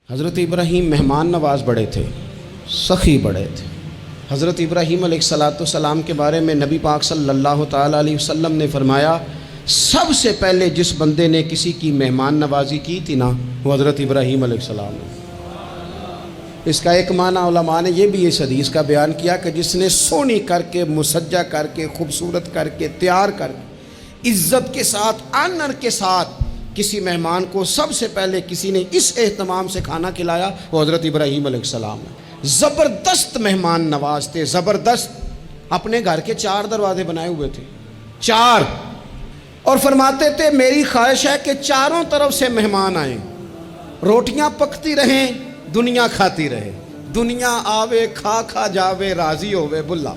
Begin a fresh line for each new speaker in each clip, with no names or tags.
حضرت ابراہیم مہمان نواز بڑے تھے، سخی بڑے تھے۔ حضرت ابراہیم علیہ السلام کے بارے میں نبی پاک صلی اللہ تعالیٰ علیہ وسلم نے فرمایا، سب سے پہلے جس بندے نے کسی کی مہمان نوازی کی تھی نا، وہ حضرت ابراہیم علیہ السلام نے۔ اس کا ایک معنی علماء نے یہ بھی اس حدیث کا بیان کیا کہ جس نے سونی کر کے، مسجہ کر کے، خوبصورت کر کے، تیار کر کے، عزت کے ساتھ، آنر کے ساتھ کسی مہمان کو سب سے پہلے کسی نے اس اہتمام سے کھانا کھلایا، وہ حضرت ابراہیم علیہ السلام ہے۔ زبردست مہمان نواز تھے، زبردست۔ اپنے گھر کے 4 دروازے بنائے ہوئے تھے، 4، اور فرماتے تھے میری خواہش ہے کہ چاروں طرف سے مہمان آئیں، روٹیاں پکتی رہیں، دنیا کھاتی رہے، دنیا آوے کھا کھا جاوے راضی ہووے بلا،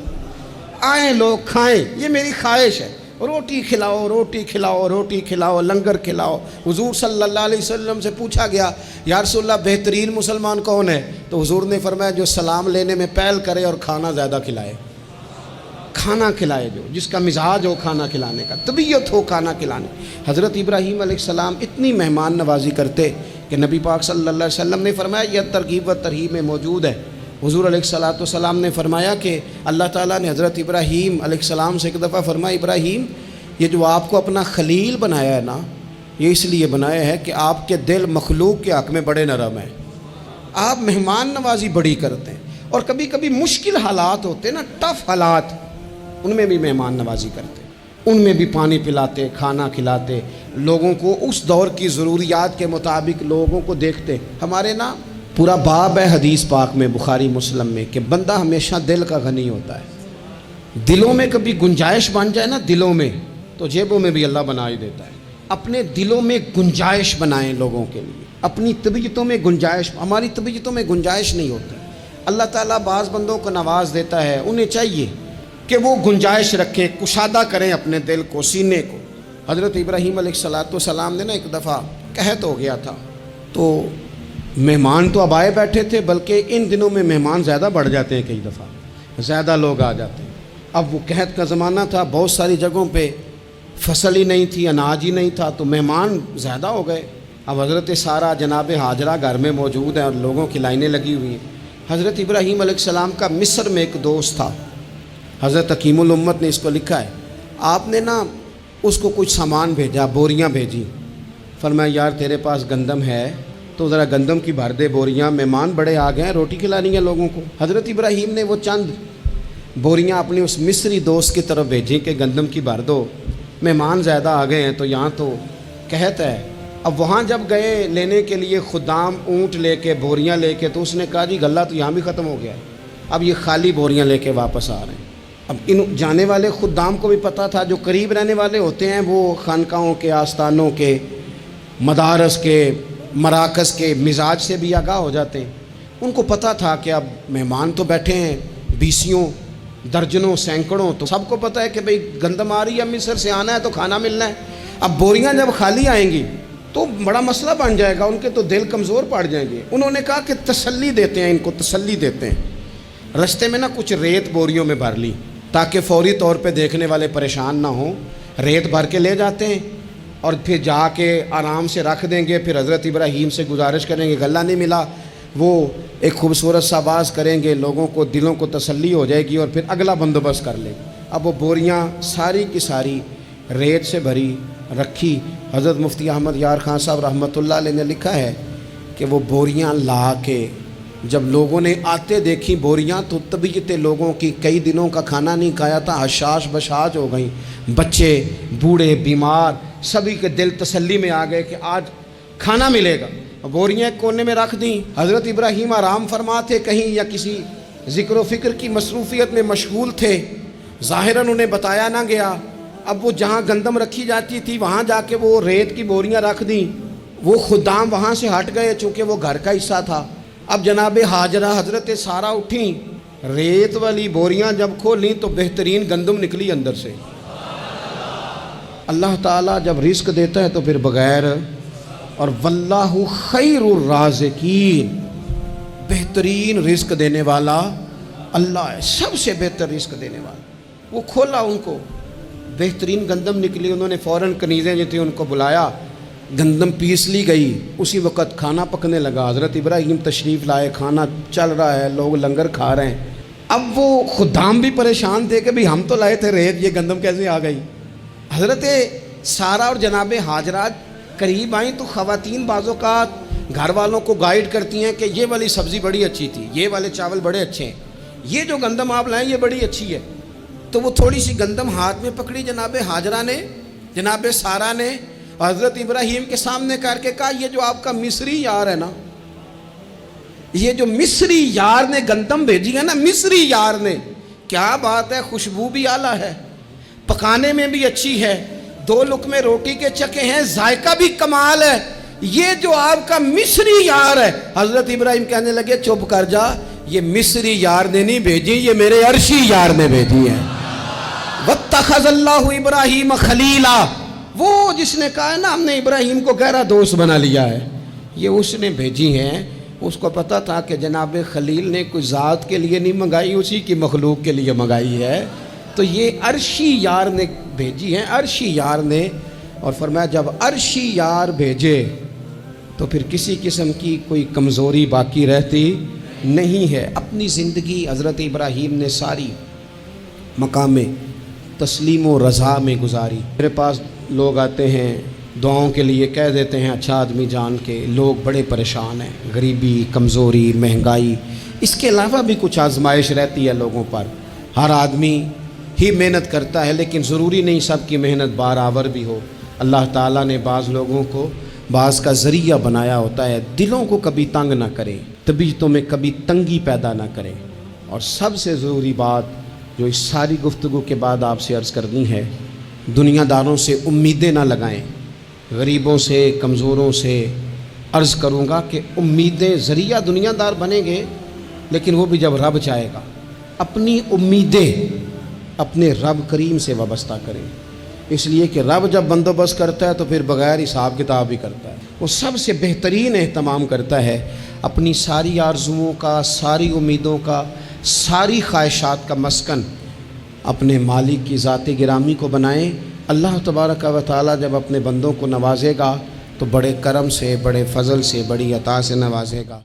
آئیں لوگ کھائیں، یہ میری خواہش ہے۔ روٹی کھلاؤ، روٹی کھلاؤ، روٹی کھلاؤ، لنگر کھلاؤ۔ حضور صلی اللہ علیہ وسلم سے پوچھا گیا، یا رسول اللہ بہترین مسلمان کون ہے؟ تو حضور نے فرمایا جو سلام لینے میں پہل کرے اور کھانا زیادہ کھلائے، کھانا کھلائے، جو جس کا مزاج ہو کھانا کھلانے کا، طبیعت ہو کھانا کھلانے۔ حضرت ابراہیم علیہ السلام اتنی مہمان نوازی کرتے کہ نبی پاک صلی اللہ علیہ وسلم نے فرمایا، یہ ترغیب و ترہیب میں موجود ہے۔ حضور علیہ السلام نے فرمایا کہ اللہ تعالیٰ نے حضرت ابراہیم علیہ السلام سے ایک دفعہ فرمایا، ابراہیم یہ جو آپ کو اپنا خلیل بنایا ہے نا، یہ اس لیے بنایا ہے کہ آپ کے دل مخلوق کے حق میں بڑے نرم ہیں، آپ مہمان نوازی بڑی کرتے ہیں، اور کبھی کبھی مشکل حالات ہوتے ہیں نا، ٹف حالات، ان میں بھی مہمان نوازی کرتے، ان میں بھی پانی پلاتے، کھانا کھلاتے، لوگوں کو اس دور کی ضروریات کے مطابق لوگوں کو دیکھتے۔ ہمارے نا پورا باب ہے حدیث پاک میں، بخاری مسلم میں، کہ بندہ ہمیشہ دل کا غنی ہوتا ہے۔ دلوں میں کبھی گنجائش بن جائے نا، دلوں میں، تو جیبوں میں بھی اللہ بنا ہی دیتا ہے۔ اپنے دلوں میں گنجائش بنائیں لوگوں کے لیے، اپنی طبیعتوں میں گنجائش۔ ہماری طبیعتوں میں گنجائش نہیں ہوتی۔ اللہ تعالیٰ بعض بندوں کو نواز دیتا ہے، انہیں چاہیے کہ وہ گنجائش رکھیں، کشادہ کریں اپنے دل کو، سینے کو۔ حضرت ابراہیم علیہ السلام نے نا ایک دفعہ قحط ہو گیا تھا، تو مہمان تو اب آئے بیٹھے تھے، بلکہ ان دنوں میں مہمان زیادہ بڑھ جاتے ہیں، کئی دفعہ زیادہ لوگ آ جاتے ہیں۔ اب وہ قحط کا زمانہ تھا، بہت ساری جگہوں پہ فصل ہی نہیں تھی، اناج ہی نہیں تھا، تو مہمان زیادہ ہو گئے۔ اب حضرت سارہ جناب ہاجرہ گھر میں موجود ہیں اور لوگوں کی لائنیں لگی ہوئی ہیں۔ حضرت ابراہیم علیہ السلام کا مصر میں ایک دوست تھا، حضرت حکیم الامت نے اس کو لکھا ہے، آپ نے نا اس کو کچھ سامان بھیجا، بوریاں بھیجی۔ فرمایا یار تیرے پاس گندم ہے تو ذرا گندم کی بھر دے بوریاں، مہمان بڑے آ گئے ہیں، روٹی کھلانی ہے لوگوں کو۔ حضرت ابراہیم نے وہ چند بوریاں اپنے اس مصری دوست کی طرف بھیجیں کہ گندم کی بھر دو، مہمان زیادہ آ گئے ہیں تو یہاں تو قحط ہے۔ اب وہاں جب گئے لینے کے لیے خدام اونٹ لے کے، بوریاں لے کے، تو اس نے کہا جی غلہ تو یہاں بھی ختم ہو گیا ہے، اب یہ خالی بوریاں لے کے واپس آ رہے ہیں۔ اب ان جانے والے خدام کو بھی پتہ تھا، جو قریب رہنے والے ہوتے ہیں وہ خانقاہوں کے، آستانوں کے، مدارس کے، مراکز کے مزاج سے بھی آگاہ ہو جاتے ہیں۔ ان کو پتہ تھا کہ اب مہمان تو بیٹھے ہیں، بیسیوں، درجنوں، سینکڑوں، تو سب کو پتہ ہے کہ بھئی گندم آ رہی ہے، مصر سے آنا ہے تو کھانا ملنا ہے۔ اب بوریاں جب خالی آئیں گی تو بڑا مسئلہ بن جائے گا، ان کے تو دل کمزور پڑ جائیں گے۔ انہوں نے کہا کہ تسلی دیتے ہیں، ان کو تسلی دیتے ہیں۔ رستے میں نا کچھ ریت بوریوں میں بھر لی تاکہ فوری طور پہ دیکھنے والے پریشان نہ ہوں۔ ریت بھر کے لے جاتے ہیں اور پھر جا کے آرام سے رکھ دیں گے، پھر حضرت ابراہیم سے گزارش کریں گے غلہ نہیں ملا، وہ ایک خوبصورت سا آواز کریں گے، لوگوں کو دلوں کو تسلی ہو جائے گی، اور پھر اگلا بندوبست کر لیں گے۔ اب وہ بوریاں ساری کی ساری ریت سے بھری رکھی۔ حضرت مفتی احمد یار خان صاحب رحمۃ اللہ علیہ نے لکھا ہے کہ وہ بوریاں لا کے جب لوگوں نے آتے دیکھی بوریاں، تو طبیعت لوگوں کی کئی دنوں کا کھانا نہیں کھایا تھا، حشاش بشاش ہو گئیں، بچے، بوڑھے، بیمار، سبھی کے دل تسلی میں آ گئے کہ آج کھانا ملے گا۔ بوریاں ایک کونے میں رکھ دیں۔ حضرت ابراہیم آرام فرما تھے کہیں، یا کسی ذکر و فکر کی مصروفیت میں مشغول تھے، ظاہراً انہیں بتایا نہ گیا۔ اب وہ جہاں گندم رکھی جاتی تھی وہاں جا کے وہ ریت کی بوریاں رکھ دیں۔ وہ خدام وہاں سے ہٹ گئے چونکہ وہ گھر کا حصہ تھا۔ اب جناب ہاجرہ حضرت سارہ اٹھیں، ریت والی بوریاں جب کھولیں تو بہترین گندم نکلی اندر سے۔ اللہ تعالیٰ جب رزق دیتا ہے تو پھر بغیر، اور واللہ خیر الرازقین، بہترین رزق دینے والا اللہ ہے، سب سے بہتر رزق دینے والا۔ وہ کھولا، ان کو بہترین گندم نکلی۔ انہوں نے فوراً کنیزیں جو تھیں ان کو بلایا، گندم پیس لی گئی، اسی وقت کھانا پکنے لگا، حضرت ابراہیم تشریف لائے، کھانا چل رہا ہے، لوگ لنگر کھا رہے ہیں۔ اب وہ خدام بھی پریشان تھے کہ بھئی ہم تو لائے تھے ریت، یہ گندم کیسے آ گئی؟ حضرت سارہ اور جناب ہاجرہ قریب آئیں تو خواتین بعض اوقات گھر والوں کو گائیڈ کرتی ہیں کہ یہ والی سبزی بڑی اچھی تھی، یہ والے چاول بڑے اچھے ہیں، یہ جو گندم آپ لائیں یہ بڑی اچھی ہے۔ تو وہ تھوڑی سی گندم ہاتھ میں پکڑی جناب ہاجرہ نے، جناب سارہ نے، حضرت ابراہیم کے سامنے کر کے کہا یہ جو آپ کا مصری یار ہے نا، یہ جو مصری یار نے گندم بھیجی ہے نا، مصری یار نے، کیا بات ہے، خوشبو بھی اعلیٰ ہے، پکانے میں بھی اچھی ہے، 2 لقمے روٹی کے چکے ہیں، ذائقہ بھی کمال ہے، یہ جو آپ کا مصری یار ہے۔ حضرت ابراہیم کہنے لگے چپ کر جا، یہ مصری یار نے نہیں بھیجی، یہ میرے عرشی یار نے بھیجی ہے۔ وَاتَّخَذَ اللَّهُ إِبْرَاهِيمَ خَلِيلًا، وہ جس نے کہا ہے نا ہم نے ابراہیم کو گہرا دوست بنا لیا ہے، یہ اس نے بھیجی ہیں۔ اس کو پتا تھا کہ جناب خلیل نے کوئی ذات کے لیے نہیں منگائی، اسی کی مخلوق کے لیے منگائی ہے، تو یہ عرشی یار نے بھیجی ہیں، عرشی یار نے۔ اور فرمایا جب عرشی یار بھیجے تو پھر کسی قسم کی کوئی کمزوری باقی رہتی نہیں ہے۔ اپنی زندگی حضرت ابراہیم نے ساری مقام تسلیم و رضا میں گزاری۔ میرے پاس لوگ آتے ہیں دعاؤں کے لیے، کہہ دیتے ہیں اچھا آدمی جان کے، لوگ بڑے پریشان ہیں، غریبی، کمزوری، مہنگائی، اس کے علاوہ بھی کچھ آزمائش رہتی ہے لوگوں پر۔ ہر آدمی ہی محنت کرتا ہے لیکن ضروری نہیں سب کی محنت بارآور بھی ہو۔ اللہ تعالیٰ نے بعض لوگوں کو بعض کا ذریعہ بنایا ہوتا ہے، دلوں کو کبھی تنگ نہ کرے، طبیعتوں میں کبھی تنگی پیدا نہ کرے۔ اور سب سے ضروری بات جو اس ساری گفتگو کے بعد آپ سے عرض کرنی ہے، دنیا داروں سے امیدیں نہ لگائیں، غریبوں سے، کمزوروں سے عرض کروں گا کہ امیدیں، ذریعہ دنیا دار بنیں گے لیکن وہ بھی جب رب چاہے گا۔ اپنی امیدیں اپنے رب کریم سے وابستہ کریں، اس لیے کہ رب جب بندوبست کرتا ہے تو پھر بغیر حساب کتاب بھی کرتا ہے، وہ سب سے بہترین اہتمام کرتا ہے۔ اپنی ساری آرزوؤں کا، ساری امیدوں کا، ساری خواہشات کا مسکن اپنے مالک کی ذات گرامی کو بنائیں۔ اللہ تبارک و تعالیٰ جب اپنے بندوں کو نوازے گا تو بڑے کرم سے، بڑے فضل سے، بڑی عطا سے نوازے گا۔